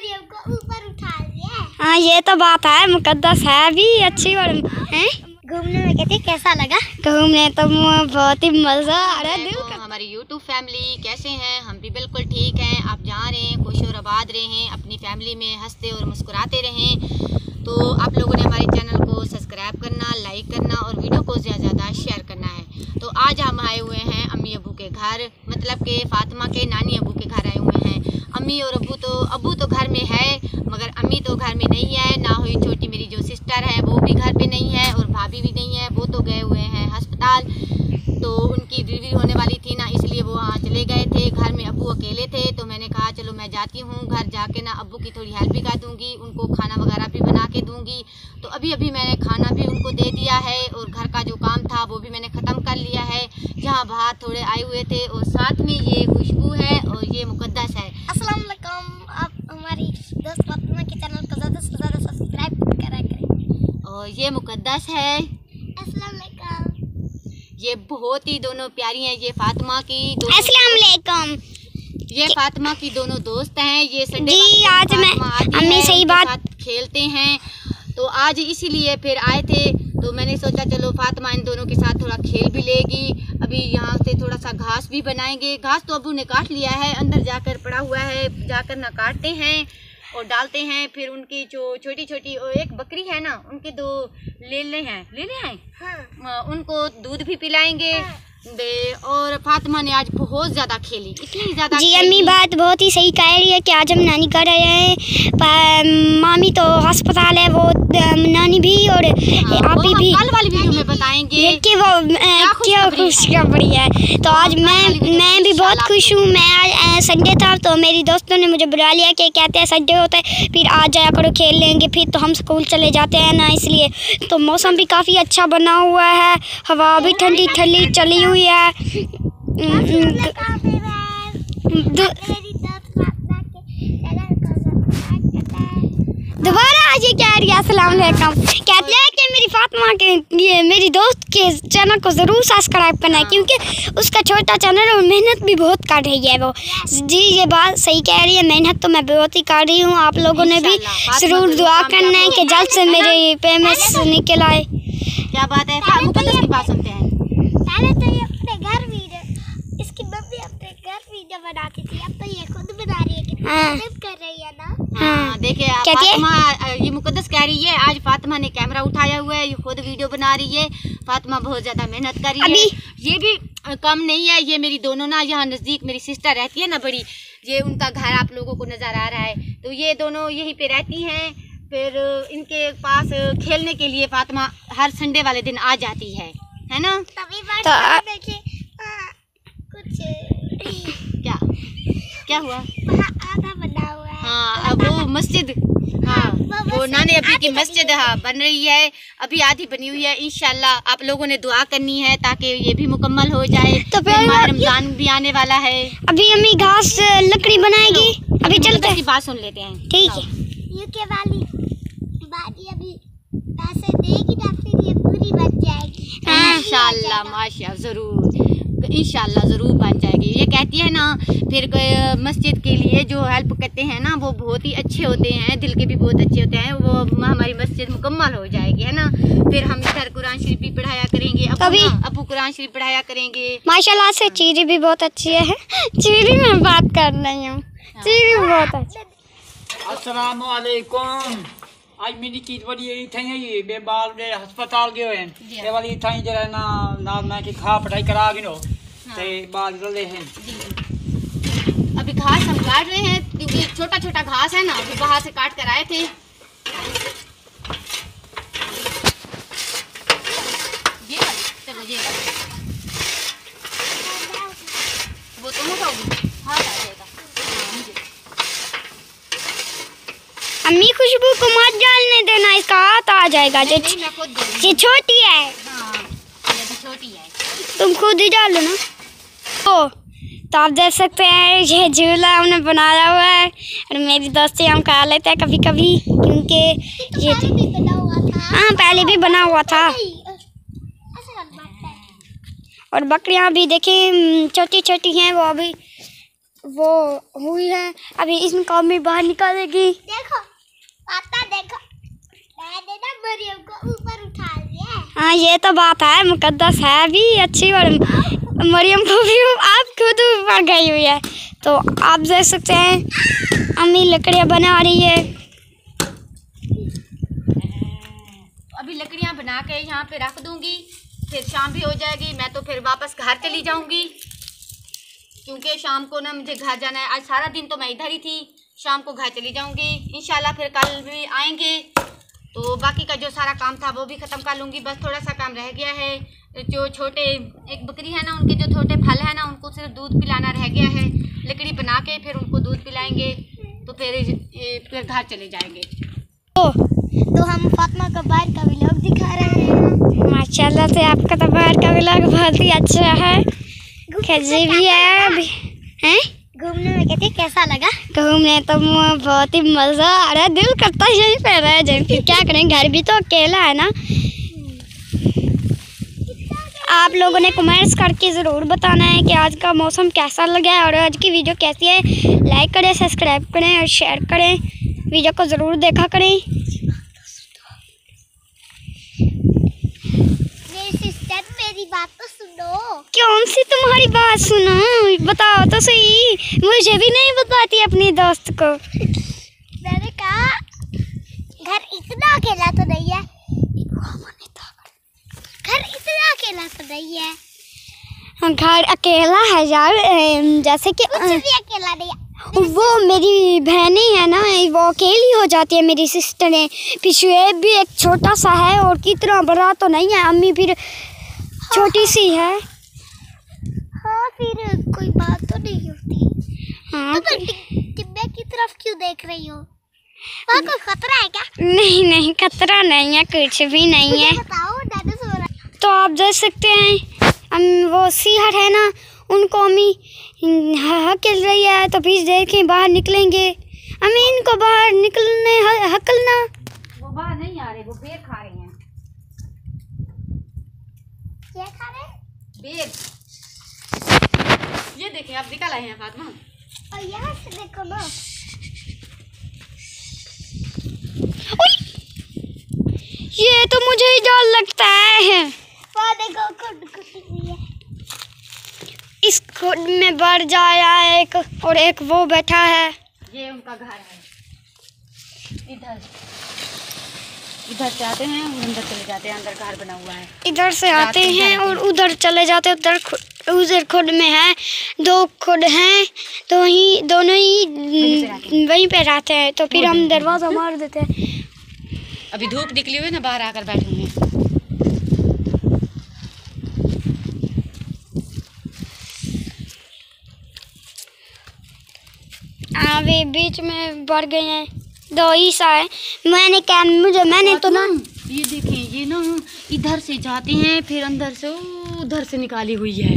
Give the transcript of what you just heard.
मरियम को ऊपर उठा लिया। हाँ ये तो बात है, मुकद्दस है भी अच्छी और हैं। घूमने में कहते कैसा लगा? घूमने तो बहुत ही मजा आ रहा है। दिल का हमारी यूट्यूब फैमिली कैसे हैं? हम भी बिल्कुल ठीक हैं। आप जहाँ रहें खुश और आबाद रहें, अपनी फैमिली में हंसते और मुस्कुराते रहें। तो आप लोगों ने हमारे चैनल को सब्सक्राइब करना, लाइक करना और वीडियो को ज़्यादा शेयर करना है। तो आज हम आए हुए हैं अम्मी अबू के घर, मतलब कि फ़ातिमा के नानी अबू के घर आए हुए हैं। अम्मी और अबू तो घर में है, मगर अम्मी तो घर में नहीं है। ना हुई छोटी मेरी जो सिस्टर है वो भी घर पे नहीं है और भाभी भी नहीं है, वो तो गए हुए हैं अस्पताल। तो उनकी डिलीवरी होने वाली थी ना, इसलिए वो वहाँ चले गए थे। घर में अबू अकेले थे, तो मैंने कहा चलो मैं जाती हूँ घर, जाके ना अबू की थोड़ी हेल्प भी कर दूँगी, उनको खाना वगैरह भी बना के दूँगी। तो अभी मैंने खाना भी उनको दे दिया है और घर का जो काम था वो भी मैंने ख़त्म कर लिया है। जहाँ बाहर थोड़े आए हुए थे, और साथ में ये खुशबू है और ये मुकद्दस है। अस्सलाम वालेकुम। आप हमारी दोस्त फातिमा के चैनल को ज़्यादा से ज़्यादा सब्सक्राइब करें। और ये मुकद्दस है। अस्सलाम वालेकुम। ये बहुत ही दोनों प्यारी हैं। ये फातिमा की अस्सलाम वालेकुम। ये फातिमा की दोनों दोस्त हैं। ये संडे जी आज मैं अम्मी सही बात खेलते हैं, तो आज इसीलिए फिर आए थे। तो मैंने सोचा चलो फातिमा इन दोनों के साथ थोड़ा खेल भी लेगी। अभी यहाँ से थोड़ा सा घास भी बनाएंगे। घास तो अबू ने काट लिया है, अंदर जाकर पड़ा हुआ है, जाकर ना काटते हैं और डालते हैं। फिर उनकी जो छोटी छोटी एक बकरी है ना, उनके 2 लेले हैं हाँ। उनको दूध भी पिलाएंगे। और फातिमा ने आज बहुत ज़्यादा खेली, इतनी ज़्यादा जी अम्मी बात बहुत ही सही कह रही है कि आज हम नानी कर रहे हैं। मामी तो अस्पताल है, वो नानी भी और आपी भी कल वाली वीडियो में बताएंगे कि वो क्या खुशखबरी है। तो आज मैं भी बहुत खुश हूँ। मैं आज संडे था तो मेरी दोस्तों ने मुझे बुला लिया कि कहते हैं संडे होता है फिर आ जाया करो खेल लेंगे। फिर तो हम स्कूल चले जाते हैं ना, इसलिए तो मौसम भी काफ़ी अच्छा बना हुआ है, हवा भी ठंडी ठंडी चली हुई है। दोबारा आज ये कह रही है अस्सलाम वालेकुम, कहती है कि मेरी फातिमा के लिए मेरी दोस्त के चैनल को ज़रूर सब्सक्राइब करना है, क्योंकि उसका छोटा चैनल और मेहनत भी बहुत कर रही है वो। जी ये बात सही कह रही है, मेहनत तो मैं बहुत ही कर रही हूँ। आप लोगों ने भी ज़रूर दुआ करना है कि जल्द से मेरे पेमेंट्स निकल आए। क्या बात है, मुकद्दस की बात सुनते हैं। पहले तो ये अपने घर वीडियो, इसकी मम्मी अपने घर वीडियो बनाती थी, अब तो ये खुद बना रही है। कितनी मेहनत कर रही है ना। हाँ देखिए फातिमा, ये मुकद्दस कह रही है आज फातिमा ने कैमरा उठाया हुआ है, ये खुद वीडियो बना रही है। फातिमा बहुत ज़्यादा मेहनत कर रही है। ये भी कम नहीं है। ये मेरी दोनों ना यहाँ नज़दीक मेरी सिस्टर रहती है ना बड़ी, ये उनका घर आप लोगों को नज़र आ रहा है, तो ये दोनों यहीं पे रहती हैं। फिर इनके पास खेलने के लिए फातिमा हर संडे वाले दिन आ जाती है ना। तभी बात देखिए कुछ क्या हुआ, आधा बना हुआ है। हाँ अब वो मस्जिद, हाँ वो नानी अभी की मस्जिद हाँ बन रही है, अभी आधी बनी हुई है। इंशाल्लाह आप लोगों ने दुआ करनी है ताकि ये भी मुकम्मल हो जाए। तो फिर रमजान भी आने वाला है। अभी अम्मी घास लकड़ी बनाएगी, अभी चलते हैं, बात सुन लेते हैं। ठीक है। यूके वाली बाजी अभी पैसे देगी ना, फिर ये पूरी बन जाएगी। इंशाल्लाह माशाल्लाह ज़रूर बन जाएगी। ये कहती है ना, फिर मस्जिद के लिए जो हेल्प करते हैं ना वो बहुत ही अच्छे होते हैं, दिल के भी बहुत अच्छे होते हैं। वो हमारी मस्जिद मुकम्मल हो जाएगी है ना, फिर हम इधर कुरान शरीफ भी पढ़ाया करेंगे। अबू कुरान शरीफ पढ़ाया करेंगे माशाल्लाह से। चीरी भी बहुत अच्छी है, चीरी में बात कर रही हूँ, चीरी बहुत अच्छी। अस्सलाम वालेकुम। आज मेरी चीज बड़ी यही थी ये बेबाल दे अस्पताल गए हैं, ये वाली थी जरा ना मैं कि खा पढ़ाई करा गिनो ते बाल रले हैं। अभी घास हम काट रहे हैं क्योंकि छोटा छोटा घास है ना, वो बाहर से काट कर आए थे। वो तुम उठाओगी, हाँ आ जाएगा। अम्मी खुशबू को मत डालने देना, इसका हाथ आ जाएगा। ये छोटी है, छोटी है, तुम खुद ही डालो ना। तो आप देख सकते हैं ये झूला हमने बनाया हुआ है और मेरी दोस्ती हम खा लेते हैं कभी कभी, क्योंकि ये हाँ पहले भी बना हुआ था। और बकरियां भी देखिए छोटी छोटी हैं, वो अभी वो हुई है। अभी इसको अम्मी बाहर निकालेगी। देखो पापा देखो, मैंने ना मरियम को ऊपर उठा लिया है। हाँ ये तो बात है, मुकद्दस है भी अच्छी, और मरियम को भी आप खुद ऊपर गई हुई है। तो आप देख सकते हैं अम्मी लकड़ियाँ बना रही है। अभी लकड़ियाँ बना के यहाँ पे रख दूंगी, फिर शाम भी हो जाएगी। मैं तो फिर वापस घर चली जाऊंगी, क्योंकि शाम को ना मुझे घर जाना है। आज सारा दिन तो मैं इधर ही थी, शाम को घर चली जाऊंगी इंशाल्लाह। फिर कल भी आएंगे तो बाकी का जो सारा काम था वो भी ख़त्म कर लूँगी। बस थोड़ा सा काम रह गया है, जो छोटे एक बकरी है ना, उनके जो छोटे फल है ना, उनको सिर्फ दूध पिलाना रह गया है। लकड़ी बना के फिर उनको दूध पिलाएंगे, तो फिर घर चले जाएंगे। तो हम फातिमा को बाहर का व्लॉग दिखा रहे हैं। माशाल्लाह से आपका तो बाहर का व्लॉग बहुत ही अच्छा है। खजी भी है अभी हैं। घूमने में कहते कैसा लगा? घूमने तो बहुत ही मज़ा आ रहा है, दिल करता है यहीं पे रह जाए, फिर क्या करें, घर भी तो अकेला है ना। आप लोगों ने कमेंट्स करके ज़रूर बताना है कि आज का मौसम कैसा लगा है और आज की वीडियो कैसी है। लाइक करें, सब्सक्राइब करें और शेयर करें, वीडियो को ज़रूर देखा करें। मेरी सिस्टर मेरी बात तो सुनो। कौन सी तुम्हारी बात सुनो, बताओ तो सही, मुझे भी नहीं बताती अपनी दोस्त को। मैंने कहा घर इतना अकेला तो नहीं है, घर इतना अकेला तो नहीं है। घर अकेला है यार, जैसे कि कुछ भी अकेला नहीं है। वो मेरी बहनें है ना, वो अकेली हो जाती है मेरी सिस्टरें। पीछे भी एक छोटा सा है और कितना बड़ा तो नहीं है, अम्मी फिर छोटी सी है। हाँ फिर कोई बात तो नहीं होती। हाँ तो टिब्बे की तरफ क्यों देख रही हो? वहाँ कोई खतरा है क्या? नहीं नहीं, खतरा नहीं है, कुछ भी नहीं है। बताओ डायनासोर। तो आप देख सकते हैं वो सिंहर है ना, उनको अम्मी हकल रही है, तो फिर देखें बाहर निकलेंगे। अम्मी इनको बाहर निकलने हकलना। वो बाहर नहीं आ रहे, वो बेर खा रहे हैं। क्या खा रहे हैं? बेर, ये देखें आप निकल आए हैं फातिमा। और यहाँ से देखो ना, ये तो मुझे ही डर लगता है। वहाँ देखो खुद खुद हुई है। इस खुद में बढ़ जाया एक, और एक वो बैठा है। ये उनका घर है। इधर से आते हैं और अंदर चले जाते हैं, अंदर घर बना हुआ है। इधर से आते हैं और उधर चले जाते हैं, उधर खुद में है, दो खुद हैं, तो ही दोनों ही वहीं पे रहते हैं। तो फिर हम दरवाज़ा मार देते हैं। अभी धूप निकली हुई ना, बाहर आकर बैठे हुए हैं। अभी बीच में बढ़ गए हैं, दो ही सा है। मैंने तो ना, ये देखें, ये ना इधर से जाते हैं, फिर अंदर से उधर से निकाली हुई है।